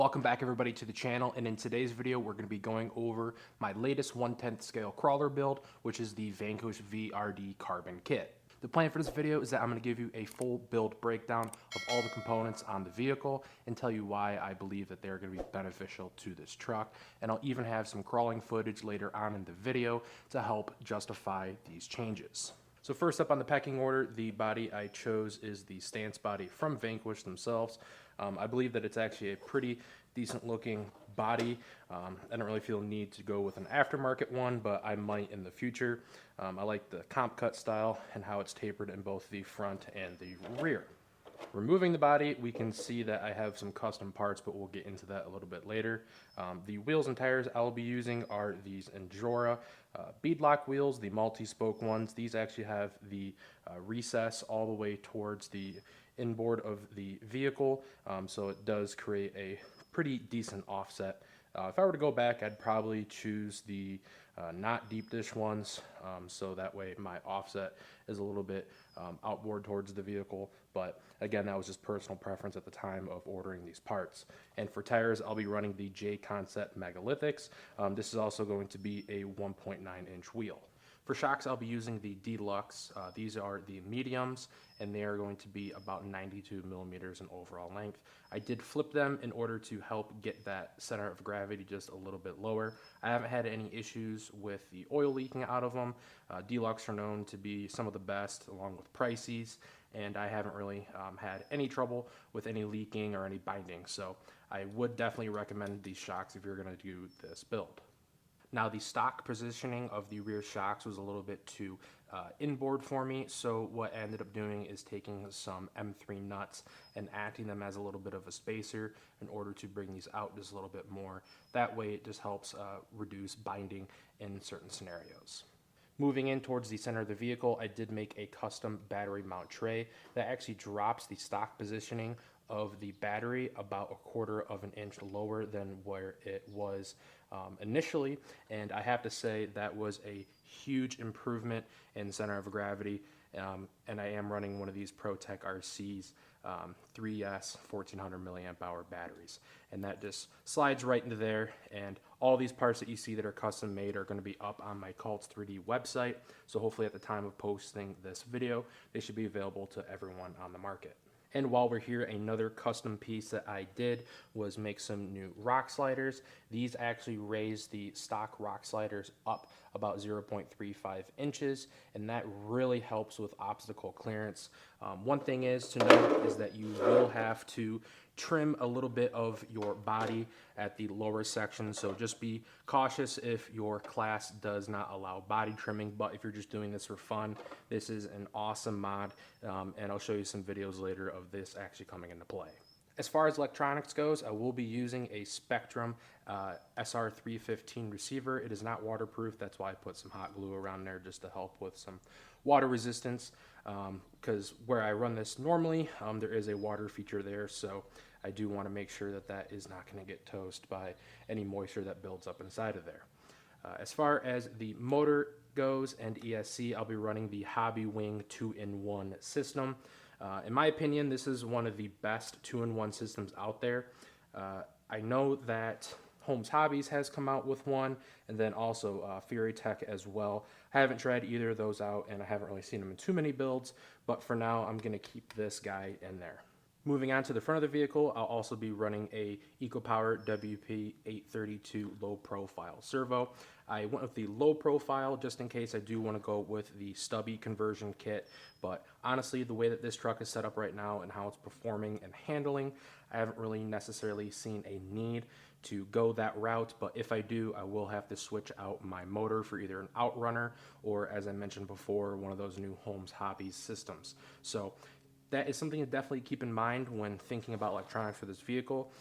Welcome back everybody to the channel, and in today's video we're going to be going over my latest 1/10 scale crawler build, which is the Vanquish VRD Carbon kit. The plan for this video is that I'm going to give you a full build breakdown of all the components on the vehicle and tell you why I believe that they're going to be beneficial to this truck, and I'll even have some crawling footage later on in the video to help justify these changes. So first up on the pecking order, the body I chose is the stance body from Vanquish themselves. I believe that it's actually a pretty decent looking body. I don't really feel a need to go with an aftermarket one, but I might in the future. I like the comp cut style and how it's tapered in both the front and the rear. Removing the body, we can see that I have some custom parts, but we'll get into that a little bit later. The wheels and tires I'll be using are these Endura beadlock wheels, the multi-spoke ones. These actually have the recess all the way towards the inboard of the vehicle, so it does create a pretty decent offset. If I were to go back, I'd probably choose the not deep dish ones, so that way my offset is a little bit outboard towards the vehicle. But again, that was just personal preference at the time of ordering these parts. And for tires, I'll be running the J Concept Megalithics. This is also going to be a 1.9-inch wheel. For shocks, I'll be using the Deluxe. These are the mediums, and they are going to be about 92 millimeters in overall length. I did flip them in order to help get that center of gravity just a little bit lower. I haven't had any issues with the oil leaking out of them. Deluxe are known to be some of the best, along with Prices, and I haven't really had any trouble with any leaking or any binding. So I would definitely recommend these shocks if you're going to do this build. Now, the stock positioning of the rear shocks was a little bit too inboard for me, so what I ended up doing is taking some M3 nuts and acting them as a little bit of a spacer in order to bring these out just a little bit more. That way it just helps reduce binding in certain scenarios. Moving in towards the center of the vehicle, I did make a custom battery mount tray that actually drops the stock positioning of the battery about 1/4 of an inch lower than where it was initially, and I have to say that was a huge improvement in center of gravity. And I am running one of these ProTech RC's 3S 1400 milliamp hour batteries, and that just slides right into there. And all these parts that you see that are custom made are going to be up on my Cults 3D website, so hopefully at the time of posting this video they should be available to everyone on the market. And while we're here, another custom piece that I did was make some new rock sliders. These actually raise the stock rock sliders up about 0.35 inches, and that really helps with obstacle clearance. One thing is to note is that you will have to trim a little bit of your body at the lower section, so just be cautious if your class does not allow body trimming. But if you're just doing this for fun, this is an awesome mod, and I'll show you some videos later of this actually coming into play. As far as electronics goes, I will be using a Spectrum SR315 receiver. It is not waterproof, that's why I put some hot glue around there just to help with some water resistance, because where I run this normally, there is a water feature there, so I do want to make sure that that is not going to get toast by any moisture that builds up inside of there. As far as the motor goes and ESC, I'll be running the Hobby Wing 2-in-1 system. In my opinion, this is one of the best 2-in-1 systems out there. I know that Holmes Hobbies has come out with one, and then also Fury Tech as well. I haven't tried either of those out, and I haven't really seen them in too many builds, but for now I'm going to keep this guy in there. Moving on to the front of the vehicle, I'll also be running a EcoPower WP832 low profile servo. I went with the low profile just in case I do want to go with the stubby conversion kit, but honestly, the way that this truck is set up right now and how it's performing and handling, I haven't really necessarily seen a need to go that route. But if I do, I will have to switch out my motor for either an Outrunner or, as I mentioned before, one of those new Holmes Hobbies systems. So that is something to definitely keep in mind when thinking about electronics for this vehicle.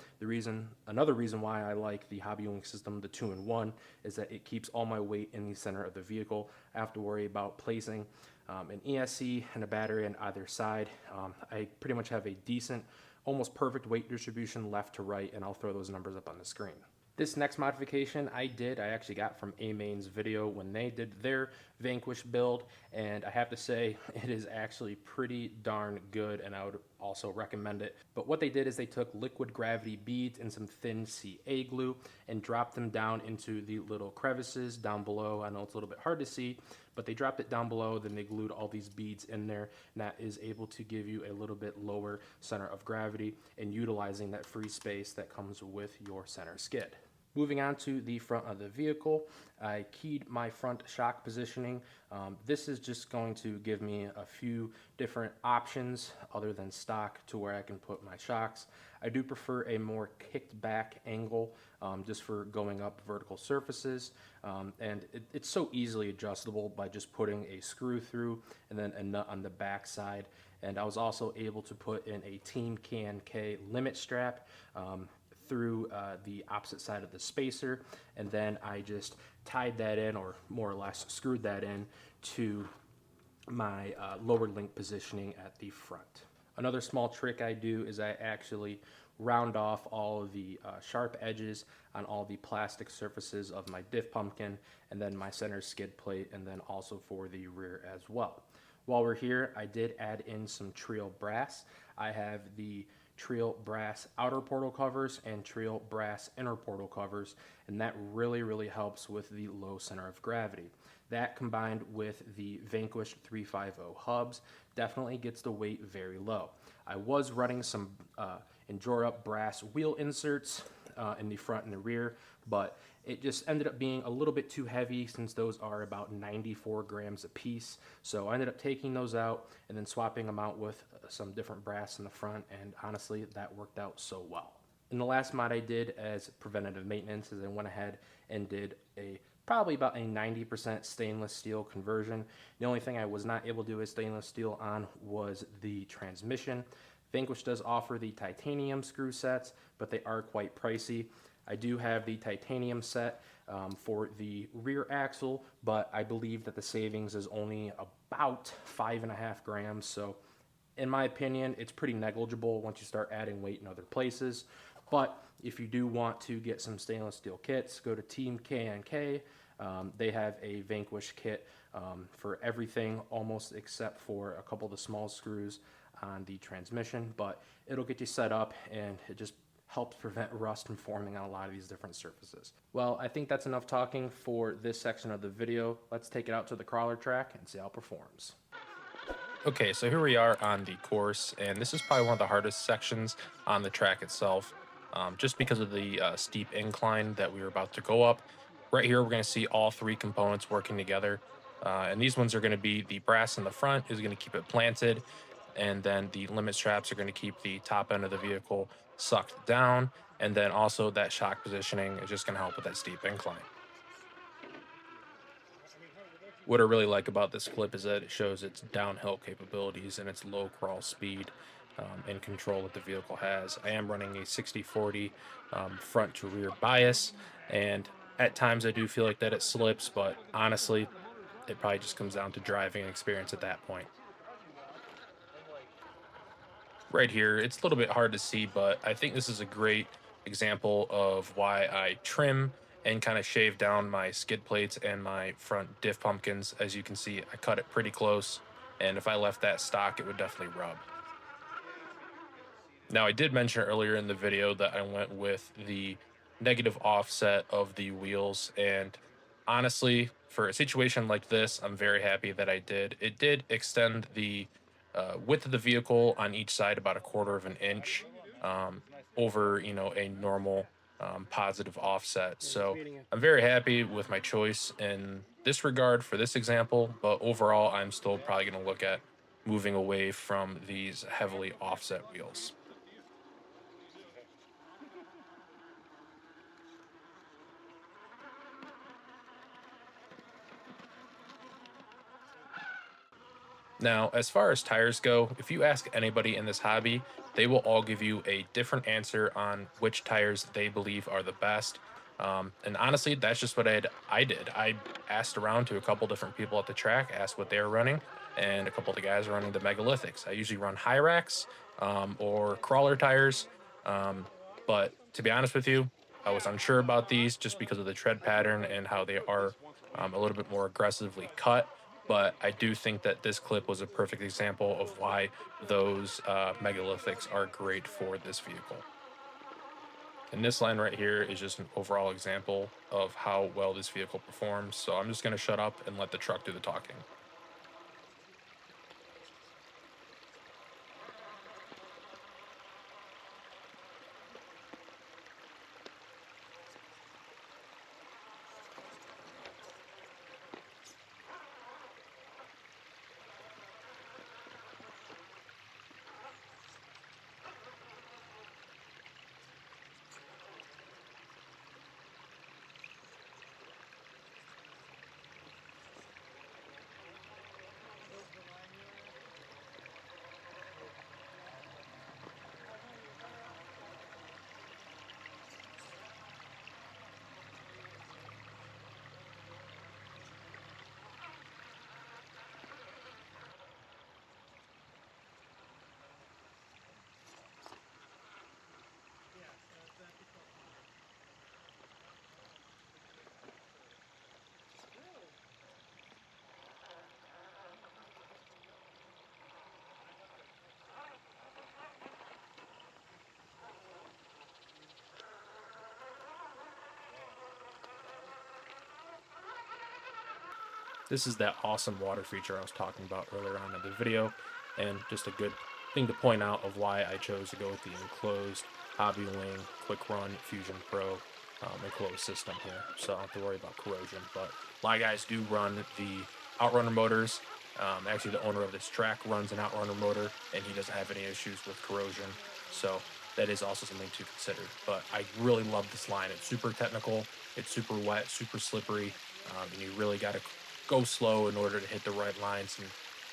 Another reason why I like the Hobby Wing system, the 2-in-1, is that it keeps all my weight in the center of the vehicle. I have to worry about placing an ESC and a battery on either side. I pretty much have a decent, almost perfect weight distribution left to right, and I'll throw those numbers up on the screen. This next modification I actually got from A-Main's video when they did their Vanquish build, and I have to say it is actually pretty darn good, and I would also recommend it. But what they did is they took liquid gravity beads and some thin CA glue and dropped them down into the little crevices down below. I know it's a little bit hard to see, but they dropped it down below, then they glued all these beads in there, and that is able to give you a little bit lower center of gravity and utilizing that free space that comes with your center skid. Moving on to the front of the vehicle, I keyed my front shock positioning. This is just going to give me a few different options other than stock to where I can put my shocks. I do prefer a more kicked back angle just for going up vertical surfaces, and it's so easily adjustable by just putting a screw through and then a nut on the back side. And I was also able to put in a Team K&K limit strap through the opposite side of the spacer, and then I just tied that in, or more or less screwed that in to my lower link positioning at the front. Another small trick I do is I actually round off all of the sharp edges on all the plastic surfaces of my diff pumpkin and then my center skid plate, and then also for the rear as well. While we're here, I did add in some Trio brass. I have the Trio brass outer portal covers and Trio brass inner portal covers, and that really helps with the low center of gravity. That combined with the Vanquish 350 hubs definitely gets the weight very low. I was running some Endura brass wheel inserts in the front and the rear, but it just ended up being a little bit too heavy since those are about 94 grams a piece. So I ended up taking those out and then swapping them out with some different brass in the front, and honestly, that worked out so well. And the last mod I did as preventative maintenance is I went ahead and did probably about a 90% stainless steel conversion. The only thing I was not able to do with stainless steel on was the transmission. Vanquish does offer the titanium screw sets, but they are quite pricey. I do have the titanium set for the rear axle, but I believe that the savings is only about 5.5 grams. So in my opinion, it's pretty negligible once you start adding weight in other places. But if you do want to get some stainless steel kits, go to Team K&K. They have a Vanquish kit for everything almost except for a couple of the small screws on the transmission, but it'll get you set up and it just helps prevent rust from forming on a lot of these different surfaces. Well, I think that's enough talking for this section of the video. Let's take it out to the crawler track and see how it performs. Okay, so here we are on the course, and this is probably one of the hardest sections on the track itself, just because of the steep incline that we were about to go up. Right here, we're going to see all three components working together, and these ones are going to be the brass in the front is going to keep it planted, and then the limit straps are going to keep the top end of the vehicle sucked down, and then also that shock positioning is just going to help with that steep incline. What I really like about this clip is that it shows its downhill capabilities and its low crawl speed and control that the vehicle has. I am running a 60/40 front to rear bias, and at times I do feel like that it slips, but honestly, it probably just comes down to driving experience at that point. Right here, it's a little bit hard to see, but I think this is a great example of why I trim and kind of shave down my skid plates and my front diff pumpkins. As you can see, I cut it pretty close, and if I left that stock, it would definitely rub. Now, I did mention earlier in the video that I went with the negative offset of the wheels, and honestly, for a situation like this, I'm very happy that I did. It did extend the width of the vehicle on each side about a quarter of an inch over, a normal positive offset. Yeah, he's So feeding you. I'm very happy with my choice in this regard for this example, but overall, I'm still probably going to look at moving away from these heavily offset wheels. Now, as far as tires go, if you ask anybody in this hobby, they will all give you a different answer on which tires they believe are the best. And honestly, that's just what I did. I asked around to a couple different people at the track, asked what they were running, and a couple of the guys are running the megalithics. I usually run high racks or crawler tires. Um, but to be honest with you, I was unsure about these just because of the tread pattern and how they are a little bit more aggressively cut, but I do think that this clip was a perfect example of why those megalithics are great for this vehicle. And this line right here is just an overall example of how well this vehicle performs. So I'm just going to shut up and let the truck do the talking. This is that awesome water feature I was talking about earlier on in the video, and just a good thing to point out of why I chose to go with the enclosed Hobby Wing Quick Run Fusion Pro enclosed system here, so I don't have to worry about corrosion. But a lot of guys do run the Outrunner motors. Actually, the owner of this track runs an Outrunner motor, and he doesn't have any issues with corrosion, so that is also something to consider. But I really love this line. It's super technical, it's super wet, super slippery, and you really got to go slow in order to hit the right lines and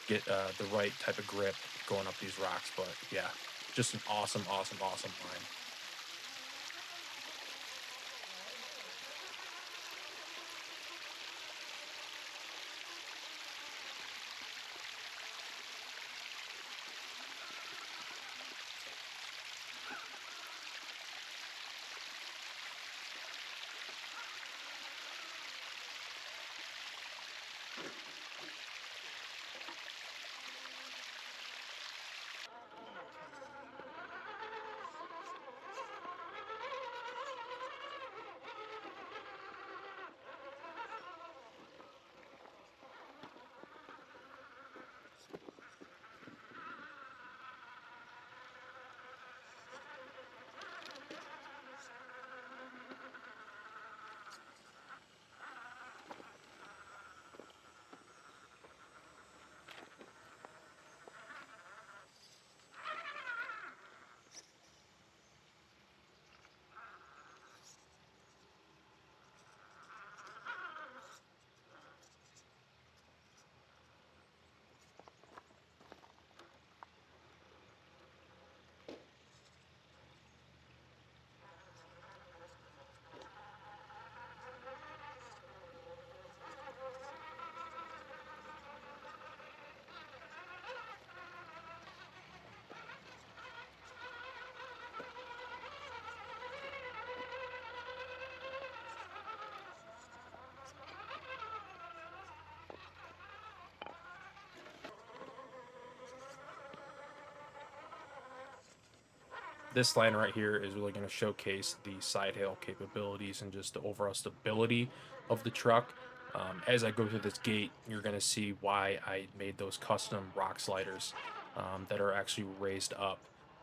get the right type of grip going up these rocks. But yeah, just an awesome, awesome, awesome line. This line right here is really going to showcase the side hail capabilities and just the overall stability of the truck. As I go through this gate, you're going to see why I made those custom rock sliders that are actually raised up.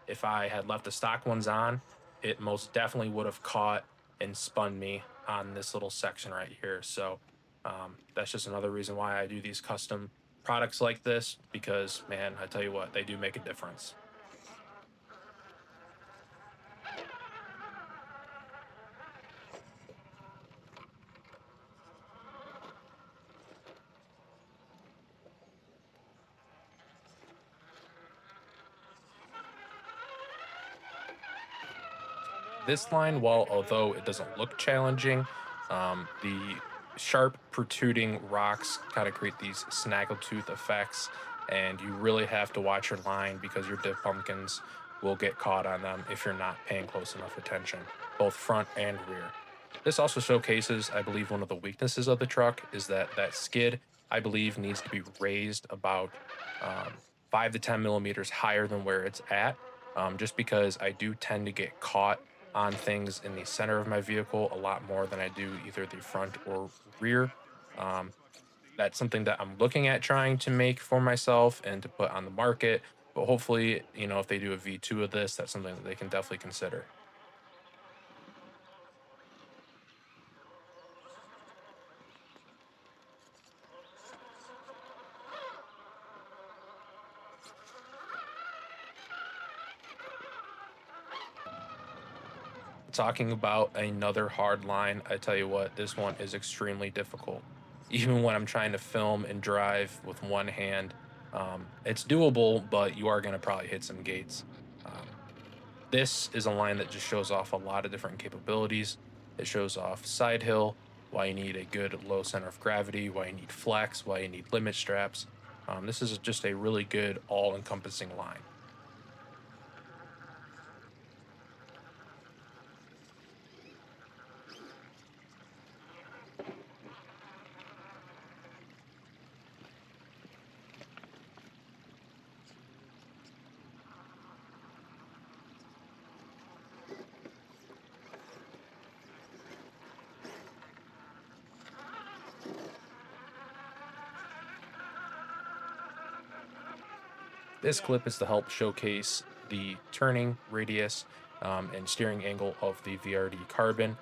If I had left the stock ones on, it most definitely would have caught and spun me on this little section right here. So that's just another reason why I do these custom products like this, because man, I tell you what, they do make a difference. This line, while although it doesn't look challenging, the sharp protruding rocks kind of create these snaggletooth effects, and you really have to watch your line because your diff pumpkins will get caught on them if you're not paying close enough attention, both front and rear. This also showcases, I believe, one of the weaknesses of the truck is that skid I believe needs to be raised about um, 5 to 10 millimeters higher than where it's at, just because I do tend to get caught on things in the center of my vehicle a lot more than I do either the front or rear. Um, that's something that I'm looking at trying to make for myself and to put on the market. But hopefully, if they do a V2 of this, that's something that they can definitely consider. Talking about another hard line, I tell you what, this one is extremely difficult. Even when I'm trying to film and drive with one hand, it's doable, but you are going to probably hit some gates. Um, this is a line that just shows off a lot of different capabilities. It shows off side hill, why you need a good low center of gravity, why you need flex, why you need limit straps. This is just a really good all encompassing line. This clip is to help showcase the turning radius and steering angle of the VRD Carbon.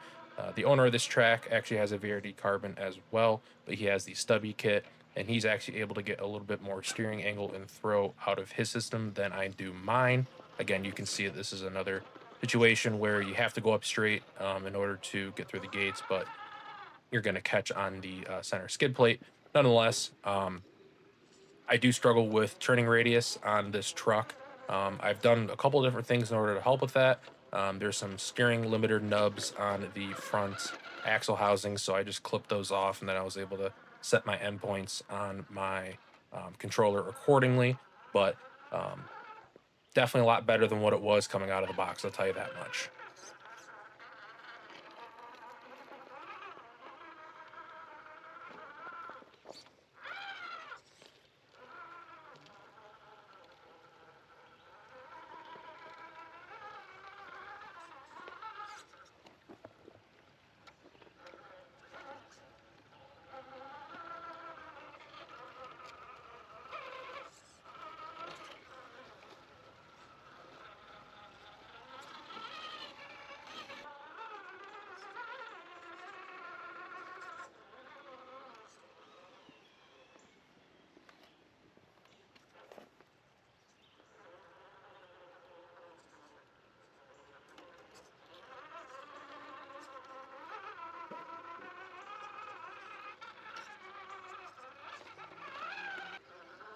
The owner of this track actually has a VRD Carbon as well, but he has the stubby kit, and he's actually able to get a little bit more steering angle and throw out of his system than I do mine. Again, you can see that this is another situation where you have to go up straight in order to get through the gates, but you're going to catch on the center skid plate. Nonetheless, I do struggle with turning radius on this truck. I've done a couple different things in order to help with that. There's some steering limiter nubs on the front axle housing, so I just clipped those off, and then I was able to set my endpoints on my controller accordingly. But um, definitely a lot better than what it was coming out of the box. I'll tell you that much.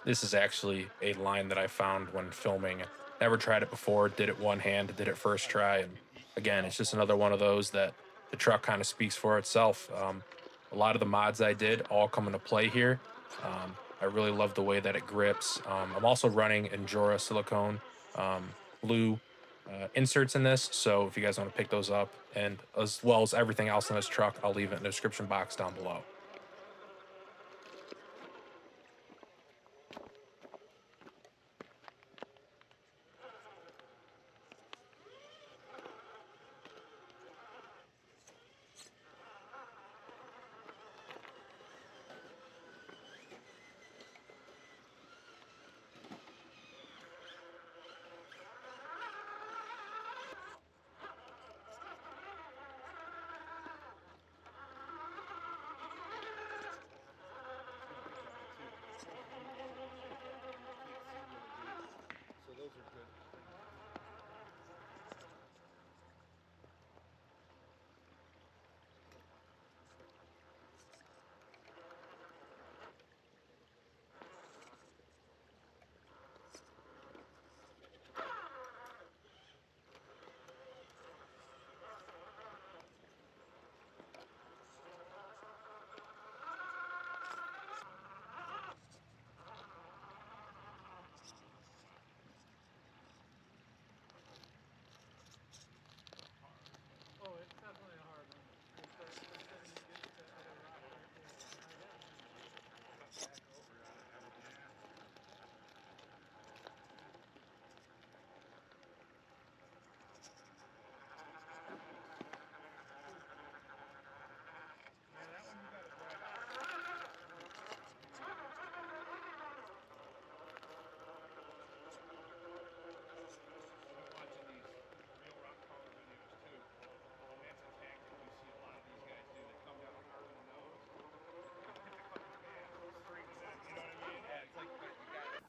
This is actually a line that I found when filming. Never tried it before, did it one hand, did it first try. And again, it's just another one of those that the truck kind of speaks for itself. A lot of the mods I did all come into play here. I really love the way that it grips. I'm also running Endura silicone blue inserts in this. So if you guys want to pick those up, and as well as everything else in this truck, I'll leave it in the description box down below.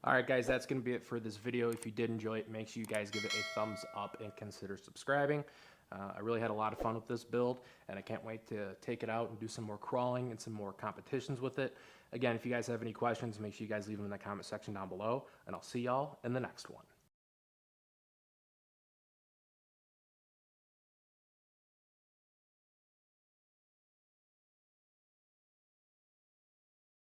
All right, guys, that's going to be it for this video. If you did enjoy it, make sure you guys give it a thumbs up and consider subscribing. I really had a lot of fun with this build, and I can't wait to take it out and do some more crawling and some more competitions with it. Again, if you guys have any questions, make sure you guys leave them in the comment section down below, and I'll see y'all in the next one.